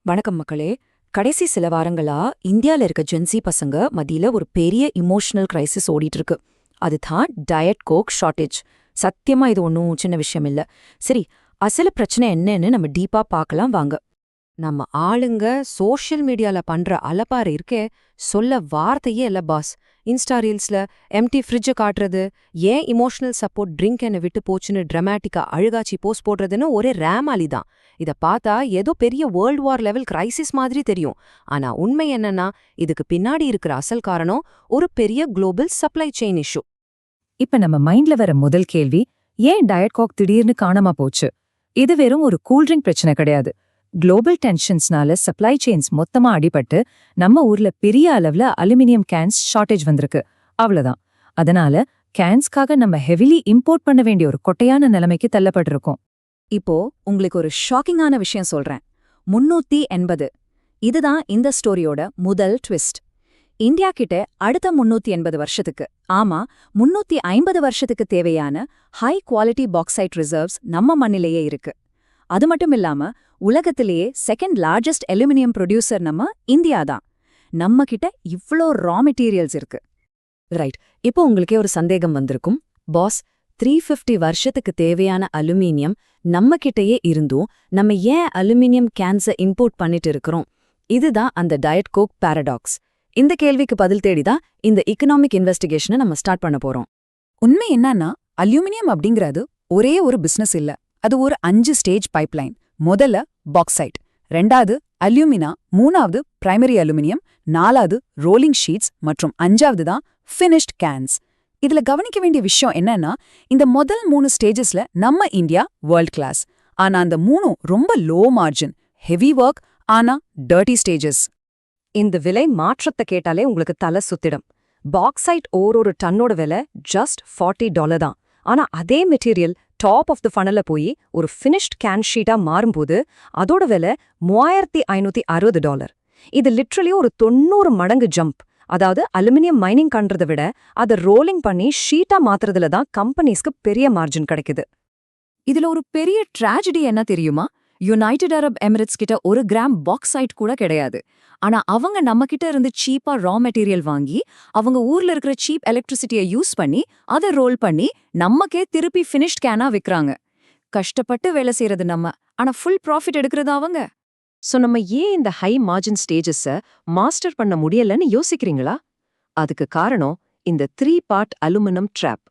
வணக்கம் மக்களே. கடைசி சில வாரங்களா இந்தியால இருக்க ஜென்சி பசங்க மத்தியில ஒரு பெரிய இமோஷனல் கிரைசிஸ் ஓடிட்டு இருக்கு. அதுதான் டயட் கோக் ஷார்ட்டேஜ். சத்தியமா இது ஒன்றும் சின்ன விஷயம் இல்ல. சரி, அசல பிரச்சனை என்னன்னு நம்ம டீப்பா பார்க்கலாம் வாங்க. நம்ம ஆளுங்க சோஷியல் மீடியால பண்ற அலப்பாறு இருக்கே, சொல்ல வார்த்தையே இல்ல பாஸ். இன்ஸ்டா ரீல்ஸ்ல எம்டி ஃப்ரிட்ஜ காட்டுறது, ஏன் இமோஷனல் சப்போர்ட் ட்ரிங்க் என்ன விட்டு போச்சுன்னு டிராமாட்டிக்கா அழுகாச்சி போஸ்ட் போடுறதுன்னு ஒரே ரேமாலி தான். இத பார்த்தா ஏதோ பெரிய வேர்ல்ட் வார் லெவல் கிரைசிஸ் மாதிரி தெரியும். ஆனா உண்மை என்னன்னா, இதுக்கு பின்னாடி இருக்கிற அசல் காரணம் ஒரு பெரிய குளோபல் சப்ளை செயின் இஷ்யூ. இப்ப நம்ம மைண்ட்ல வர முதல் கேள்வி, ஏன் டயட் கோக் திடீர்னு காணாம போச்சு? இது வெறும் ஒரு கூல்ட்ரிங்க் பிரச்சனை கிடையாது. குளோபல் டென்ஷன்ஸ்னால சப்ளை செயின்ஸ் மொத்தமா அடிபட்டு நம்ம ஊர்ல பெரிய அளவுல அலுமினியம் கேன்ஸ் ஷார்ட்டேஜ் வந்திருக்கு. அவ்வளவுதான். அதனால கேன்ஸ்க்காக நம்ம ஹெவிலி இம்போர்ட் பண்ண வேண்டிய ஒரு கொட்டையான நிலைமைக்கு தள்ளப்பட்டிருக்கோம். இப்போ உங்களுக்கு ஒரு ஷாக்கிங்கான விஷயம் சொல்றேன். 380. இதுதான் இந்த ஸ்டோரியோட முதல் ட்விஸ்ட். இந்தியா கிட்ட அடுத்த 380 வருஷத்துக்கு, ஆமா 350 வருஷத்துக்கு தேவையான ஹை குவாலிட்டி பாக்சைட் ரிசர்வ்ஸ் நம்ம மண்ணிலேயே இருக்கு. அது மட்டும் இல்லாம உலகத்திலேயே செகண்ட் லார்ஜஸ்ட் அலுமினியம் ப்ரொடியூசர் நம்ம இந்தியா தான். நம்ம கிட்ட இவ்ளோ ரா மெட்டீரியல்ஸ் இருக்கு. ரைட், இப்போ உங்களுக்கே ஒரு சந்தேகம் வந்திருக்கும். பாஸ், 350 வருஷத்துக்கு தேவையான அலுமினியம் நம்ம கிட்டயே இருந்தும் நம்ம ஏன் அலுமினியம் கேன்ஸை இம்போர்ட் பண்ணிட்டு இருக்கிறோம்? இதுதான் அந்த டயட் கோக் பாரடாக்ஸ். இந்த கேள்விக்கு பதில் தேடிதான் இந்த எகனாமிக் இன்வெஸ்டிகேஷனை நம்ம ஸ்டார்ட் பண்ண போறோம். உண்மை என்னன்னா, அலுமினியம் அப்படிங்கிறது ஒரே ஒரு பிசினஸ் இல்ல. அது ஒரு 5 ஸ்டேஜ் பைப்லைன். முதல்ல பாக்சைட், 2வது அல்யூமினா, 3வது பிரைமரி அலுமினியம், 4வது ரோலிங் ஷீட்ஸ் மற்றும் 5வது தான் ஃபினிஷ்ட் கேன்ஸ். இதுல கவனிக்க வேண்டிய விஷயம் என்னன்னா, இந்த முதல் 3 ஸ்டேஜஸ்ல நம்ம இந்தியா வேர்ல்ட் கிளாஸ். ஆனா அந்த 3 ரொம்ப லோ மார்ஜின், ஹெவி ஒர்க், ஆனா டர்ட்டி ஸ்டேஜஸ். இந்த விலை மாற்றத்தை கேட்டாலே உங்களுக்கு தலை சுத்திடும். பாக்சைட் ஒரு டன்னோட விலை ஜஸ்ட் $40 தான். ஆனா அதே மெட்டீரியல் டாப் ஆஃப் த ஃபனல்ல போய் ஒரு ஃபினிஷ்ட் கேன் ஷீட்டா மாறும்போது அதோட விலை $3560. இது லிட்ரலி ஒரு 90 மடங்கு ஜம்ப். அதாவது அலுமினியம் மைனிங் பண்றதை விட அதை ரோலிங் பண்ணி ஷீட்டா மாத்துறதுல தான் கம்பெனிஸ்க்கு பெரிய மார்ஜின் கிடைக்குது. இதுல ஒரு பெரிய ட்ராஜடி என்ன தெரியுமா? யுனைடெட் அரப் எமிரேட்ஸ் கிட்ட 1 கிராம் பாக்சைட் கூட கிடையாது. ஆனா அவங்க நம்ம கிட்ட இருந்து சீப்பா ரா மெட்டீரியல் வாங்கி அவங்க ஊர்ல இருக்கிற சீப் எலக்ட்ரிசிட்டியை யூஸ் பண்ணி அதை ரோல் பண்ணி நமக்கே திருப்பி ஃபினிஷ்ட் கேனா விக்கிறாங்க. கஷ்டப்பட்டு வேலை செய்யறது நம்ம, ஆனா ஃபுல் ப்ராஃபிட் எடுக்கிறது அவங்க. சோ நம்ம ஏன் இந்த ஹை மார்ஜின் ஸ்டேஜஸ மாஸ்டர் பண்ண முடியலன்னு யோசிக்கிறீங்களா? அதுக்கு காரணம் இந்த 3 பார்ட் அலுமினியம் ட்ராப்.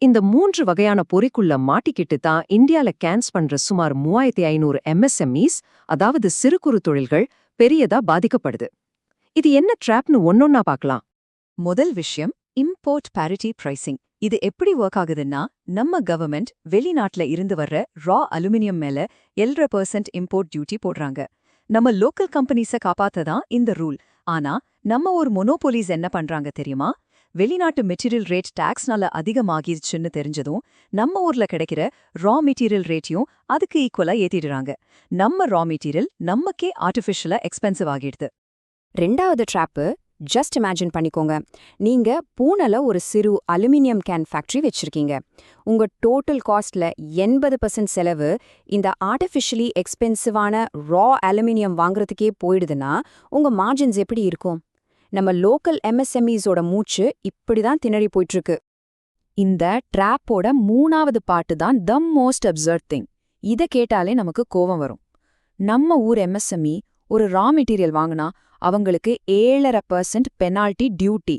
இந்த 3 வகையான பொறிக்குள்ள மாட்டிக்கிட்டு தான் இந்தியால கேன்ஸ் பண்ற சுமார் 3500 MSMEs, அதாவது சிறு குறு தொழில்கள் பெரியதா பாதிக்கப்படுது. இது என்ன ட்ராப்னு ஒன்னொன்னா பார்க்கலாம். முதல் விஷயம், இம்போர்ட் பேரிட்டி பிரைசிங். இது எப்படி ஒர்க் ஆகுதுன்னா, நம்ம கவர்மெண்ட் வெளிநாட்டுல இருந்து வர்ற ரா அலுமினியம் மேல 7% இம்போர்ட் டியூட்டி போடுறாங்க. நம்ம லோக்கல் கம்பெனிஸை காப்பாத்ததான் இந்த ரூல். ஆனா நம்ம ஒரு மொனோபோலிஸ் என்ன பண்றாங்க தெரியுமா? வெளிநாட்டு மெட்டீரியல் ரேட் டாக்ஸ்னால அதிகமாகிடுச்சுன்னு தெரிஞ்சதும் நம்ம ஊர்ல கிடைக்கிற ரா மெட்டீரியல் ரேட்டையும் அதுக்கு ஈக்குவலா ஏத்திடுறாங்க. நம்ம ரா மெட்டீரியல் நமக்கே ஆர்டிஃபிஷியலா எக்ஸ்பென்சிவ் ஆகிடுது. 2வது ட்ராப்பு, ஜஸ்ட் இமேஜின் பண்ணிக்கோங்க. நீங்க பூனல ஒரு சிறு அலுமினியம் கேன் ஃபேக்டரி வச்சிருக்கீங்க. உங்க டோட்டல் காஸ்ட்ல 80% செலவு இந்த ஆர்டிஃபிஷியலி எக்ஸ்பென்சிவான ரா அலுமினியம் வாங்குறதுக்கே போயிடுதுன்னா உங்க மார்ஜின்ஸ் எப்படி இருக்கும்? நம்ம லோக்கல் MSMEஸோட மூச்சு இப்படிதான் திணறி போயிட்டுருக்கு. இந்த ட்ராப்போட 3வது பாட்டு தான் த மோஸ்ட் அப்சர்ட் திங். இதை கேட்டாலே நமக்கு கோவம் வரும். நம்ம ஊர் MSME ஒரு ரா மெட்டீரியல் வாங்கினா அவங்களுக்கு 7.5% பெனால்டி டியூட்டி.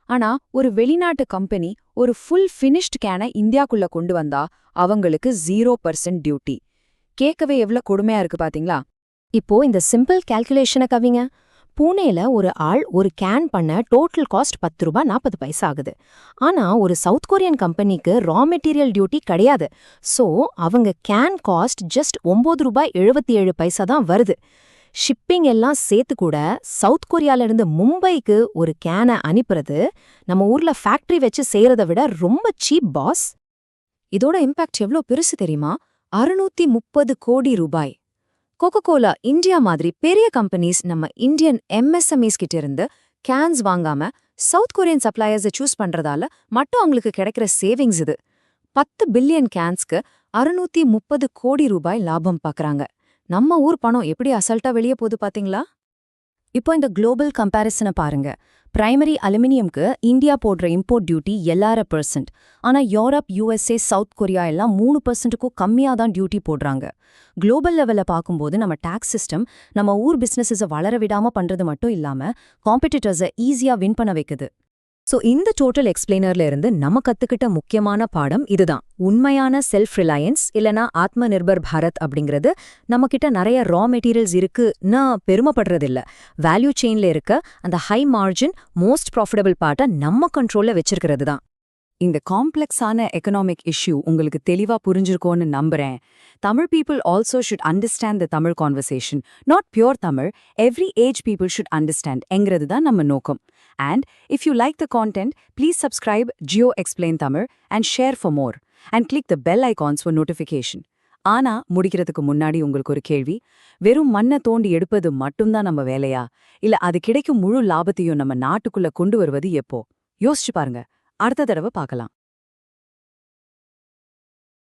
ஆனா ஒரு வெளிநாட்டு கம்பெனி ஒரு ஃபுல் ஃபினிஷ்ட் கேனை இந்தியாக்குள்ள கொண்டு வந்தா அவங்களுக்கு 0% டியூட்டி. கேட்கவே எவ்வளவு கொடுமையா இருக்கு பாத்தீங்களா? இப்போ இந்த சிம்பிள் கால்குலேஷனை கவிங்க. பூனேல ஒரு ஆள் ஒரு கேன் பண்ண டோட்டல் காஸ்ட் ₹10.40 ஆகுது. ஆனா ஒரு சவுத் கொரியன் கம்பெனிக்கு ரா மெட்டீரியல் டியூட்டி கிடையாது. சோ அவங்க கேன் காஸ்ட் ஜஸ்ட் ₹9.77 தான் வருது. ஷிப்பிங் எல்லாம் சேர்த்து கூட சவுத் கொரியால இருந்து மும்பைக்கு ஒரு கேனை அனுப்புறது நம்ம ஊர்ல ஃபேக்டரி வச்சு செய்யறதை விட ரொம்ப சீப் பாஸ். இதோட இம்பாக்ட் எவ்வளோ பெருசு தெரியுமா? ₹630 கோடி. கோகோகோலா இந்தியா மாதிரி பெரிய கம்பெனிஸ் நம்ம இந்தியன் MSMEs கிட்ட இருந்து கேன்ஸ் வாங்காம சவுத் கொரியன் சப்ளையர்ஸை சூஸ் பண்றதால மட்டும் அவங்களுக்கு கிடைக்கிற சேவிங்ஸ் இது. 10 பில்லியன் கேன்ஸ்க்கு ₹630 கோடி லாபம் பார்க்கறாங்க. நம்ம ஊர் பணம் எப்படி அசல்ட்டா வெளியே போகுது பாத்தீங்களா? இப்போ இந்த குளோபல் கம்பேரிசனை பாருங்க. பிரைமரி அலுமினியம்க்கு இந்தியா போடுற இம்போர்ட் டியூட்டி 11%. ஆனா யூரோப், USA, சவுத் கொரியா எல்லாம் 3%க்கும் கம்மியா தான் டியூட்டி போடுறாங்க. குளோபல் லெவல்ல பார்க்கும்போது நம்ம டாக்ஸ் சிஸ்டம் நம்ம ஊர் பிசினஸஸை வளர விடாம பண்றது மட்டும் இல்லாம காம்படிட்டர்ஸை ஈஸியா வின் பண்ண வைக்குது. சோ இந்த டோட்டல் எக்ஸ்பிளைனர்ல இருந்து நம்ம கத்துக்கிட்ட முக்கியமான பாடம் இதுதான். உண்மையான செல்ஃப் ரிலையன்ஸ் இல்லனா ஆத்மநிர்பர் பாரத் அப்படிங்கிறது நம்ம கிட்ட நிறைய ரா மெட்டீரியல்ஸ் இருக்குன்னா பெருமைப்படுறதில்ல. வேல்யூ செயின்ல இருக்க அந்த ஹை மார்ஜின் மோஸ்ட் ப்ராஃபிட்டபிள் பார்ட்டை நம்ம கண்ட்ரோல்ல வச்சிருக்கிறது தான். இந்த காம்ப்ளெக்ஸான எக்கனாமிக் இஷ்யூ உங்களுக்கு தெளிவா புரிஞ்சிருக்கோன்னு நம்புறேன். Tamil people also should understand the Tamil conversation, not pure Tamil. Every age people should understand என்கிறது தான் நம்ம நோக்கம். And if you like the content, please subscribe Geo Explain Tamil and share for more. And click the bell icons for notification. ஆனா முடிக்கிறதுக்கு முன்னாடி உங்களுக்கு ஒரு கேள்வி. வெறும் மண்ணை தோண்டி எடுப்பது மட்டும்தான் நம்ம வேலையா? இல்ல அது கிடைக்கும் முழு லாபத்தையும் நம்ம நாட்டுக்குள்ள கொண்டு வருவது எப்போ? யோசிச்சு பாருங்க. அடுத்த தடவை பார்க்கலாம்.